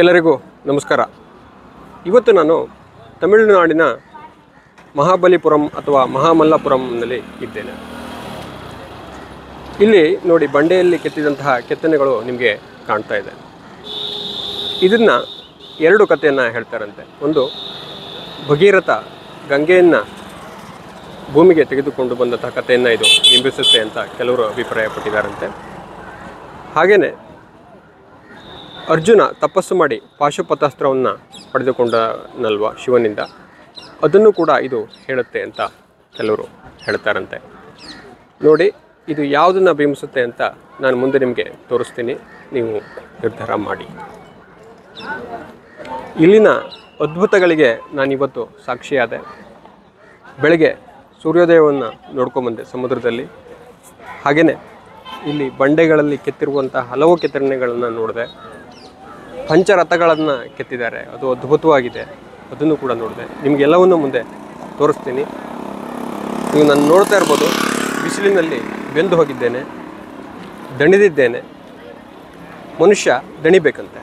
ಎಲ್ಲರಿಗೂ ನಮಸ್ಕಾರ. ಇವತ್ತು ನಾನು ತಮಿಳುನಾಡಿನ ಮಹಾಬಲಿಪುರಂ ಅಥವಾ ಮಹಾಮಲ್ಲಪುರಂನಲ್ಲಿ ಇದ್ದೇನೆ. ಇಲ್ಲಿ ನೋಡಿ, ಬಂಡೆಯಲ್ಲಿ ಕೆತ್ತಿದಂತಹ ಕೆತ್ತನೆಗಳು ನಿಮಗೆ ಕಾಣ್ತಾ ಇದೆ. ಇದನ್ನು ಎರಡು ಕಥೆಯನ್ನು ಹೇಳ್ತಾರಂತೆ. ಒಂದು, ಭಗೀರಥ ಗಂಗೆಯನ್ನು ಭೂಮಿಗೆ ತೆಗೆದುಕೊಂಡು ಬಂದಂತಹ ಕಥೆಯನ್ನು ಇದು ಬಿಂಬಿಸುತ್ತೆ ಅಂತ ಕೆಲವರು ಅಭಿಪ್ರಾಯಪಟ್ಟಿದ್ದಾರಂತೆ. ಹಾಗೆಯೇ ಅರ್ಜುನ ತಪಸ್ಸು ಮಾಡಿ ಪಾಶುಪತಾಸ್ತ್ರವನ್ನು ಪಡೆದುಕೊಂಡನಲ್ವ ಶಿವನಿಂದ, ಅದನ್ನು ಕೂಡ ಇದು ಹೇಳುತ್ತೆ ಅಂತ ಕೆಲವರು ಹೇಳ್ತಾರಂತೆ. ನೋಡಿ, ಇದು ಯಾವುದನ್ನು ಬಿಂಬಿಸುತ್ತೆ ಅಂತ ನಾನು ಮುಂದೆ ನಿಮಗೆ ತೋರಿಸ್ತೀನಿ, ನೀವು ನಿರ್ಧಾರ ಮಾಡಿ. ಇಲ್ಲಿನ ಅದ್ಭುತಗಳಿಗೆ ನಾನಿವತ್ತು ಸಾಕ್ಷಿಯಾದೆ. ಬೆಳಗ್ಗೆ ಸೂರ್ಯೋದಯವನ್ನು ನೋಡ್ಕೊಂಬಂದೆ ಸಮುದ್ರದಲ್ಲಿ. ಹಾಗೆಯೇ ಇಲ್ಲಿ ಬಂಡೆಗಳಲ್ಲಿ ಕೆತ್ತಿರುವಂಥ ಹಲವು ಕೆತ್ತನೆಗಳನ್ನು ನೋಡಿದೆ. ಪಂಚರಥಗಳನ್ನು ಕೆತ್ತಿದ್ದಾರೆ, ಅದು ಅದ್ಭುತವಾಗಿದೆ, ಅದನ್ನು ಕೂಡ ನೋಡಿದೆ. ನಿಮಗೆಲ್ಲವನ್ನೂ ಮುಂದೆ ತೋರಿಸ್ತೀನಿ. ನೀವು ನಾನು ನೋಡ್ತಾ ಇರ್ಬೋದು, ಬಿಸಿಲಿನಲ್ಲಿ ಬೆಂದು ಹೋಗಿದ್ದೇನೆ, ದಣಿದಿದ್ದೇನೆ. ಮನುಷ್ಯ ದಣಿಬೇಕಂತೆ.